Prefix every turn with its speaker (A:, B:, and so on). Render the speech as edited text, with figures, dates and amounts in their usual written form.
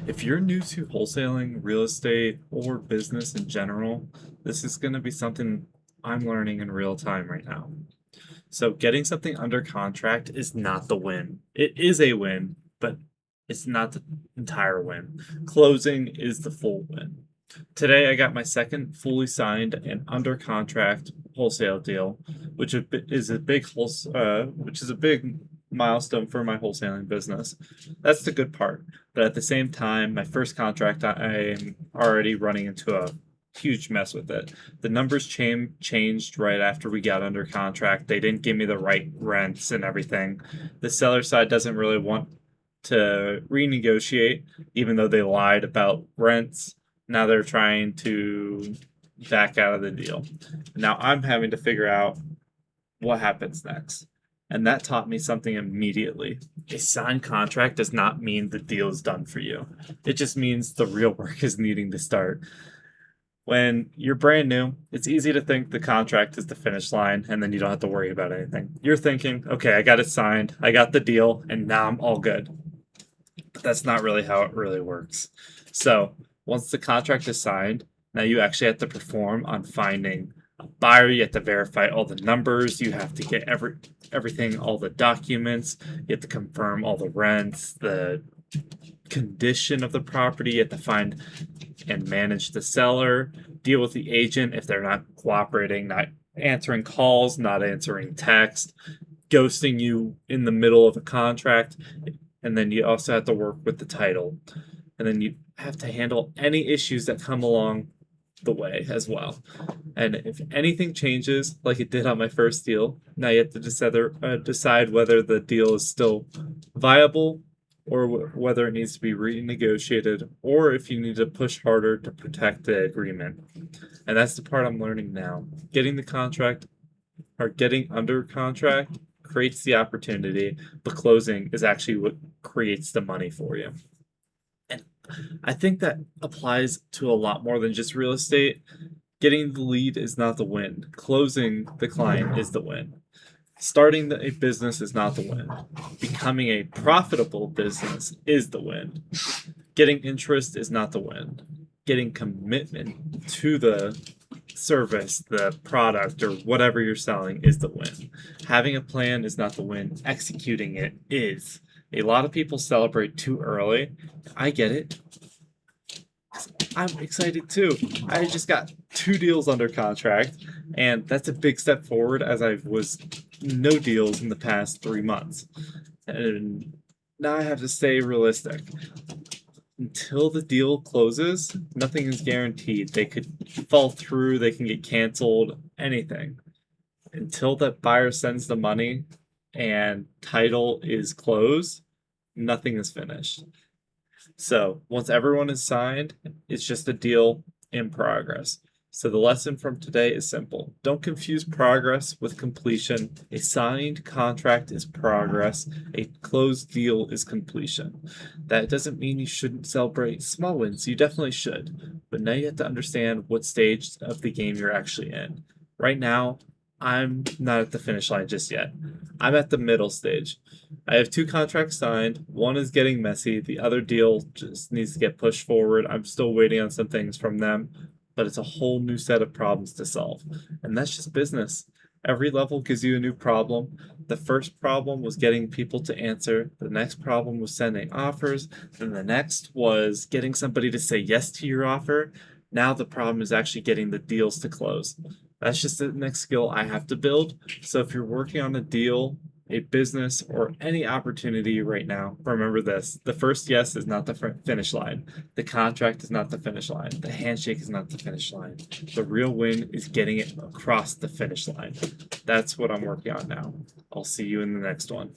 A: If you're new to wholesaling, real estate, or business in general, this is going to be something I'm learning in real time right now. So, getting something under contract is not the win. It is a win, but it's not the entire win. Closing is the full win. Today, I got my second fully signed and under contract wholesale deal, which is a big milestone for my wholesaling business. That's the good part. But at the same time, my first contract, I am already running into a huge mess with it. The numbers changed right after we got under contract. They didn't give me the right rents and everything. The seller side doesn't really want to renegotiate, even though they lied about rents. Now they're trying to back out of the deal. Now I'm having to figure out what happens next. And that taught me something immediately. A signed contract does not mean the deal is done for you. It just means the real work is needing to start. When you're brand new, it's easy to think the contract is the finish line and then you don't have to worry about anything. You're thinking, okay, I got it signed, I got the deal, and now I'm all good. But that's not really how it really works. So, once the contract is signed, now you actually have to perform on finding a buyer. You have to verify all the numbers. You have to get everything, all the documents. You have to confirm all the rents, the condition of the property. You have to find and manage the seller, deal with the agent if they're not cooperating, not answering calls, not answering text, ghosting you in the middle of a contract. And then you also have to work with the title. And then you have to handle any issues that come along the way as well. And if anything changes, like it did on my first deal, now you have to decide whether the deal is still viable or whether it needs to be renegotiated, or if you need to push harder to protect the agreement. And that's the part I'm learning now. Getting the contract or getting under contract creates the opportunity, but closing is actually what creates the money for you. And I think that applies to a lot more than just real estate. Getting the lead is not the win. Closing the client is the win. Starting a business is not the win. Becoming a profitable business is the win. Getting interest is not the win. Getting commitment to the service, the product, or whatever you're selling is the win. Having a plan is not the win. Executing it is. A lot of people celebrate too early. I get it. I'm excited too. I just got 2 deals under contract, and that's a big step forward as I was no deals in the past 3 months. And now I have to stay realistic. Until the deal closes, nothing is guaranteed. They could fall through, they can get canceled, anything. Until that buyer sends the money and title is closed, nothing is finished. So once everyone is signed, it's just a deal in progress. So the lesson from today is simple. Don't confuse progress with completion. A signed contract is progress. A closed deal is completion. That doesn't mean you shouldn't celebrate small wins. You definitely should. But now you have to understand what stage of the game you're actually in. Right now, I'm not at the finish line just yet. I'm at the middle stage. I have 2 contracts signed. One is getting messy. The other deal just needs to get pushed forward. I'm still waiting on some things from them, but it's a whole new set of problems to solve. And that's just business. Every level gives you a new problem. The first problem was getting people to answer. The next problem was sending offers. Then the next was getting somebody to say yes to your offer. Now the problem is actually getting the deals to close. That's just the next skill I have to build. So if you're working on a deal, a business, or any opportunity right now, remember this. The first yes is not the finish line. The contract is not the finish line. The handshake is not the finish line. The real win is getting it across the finish line. That's what I'm working on now. I'll see you in the next one.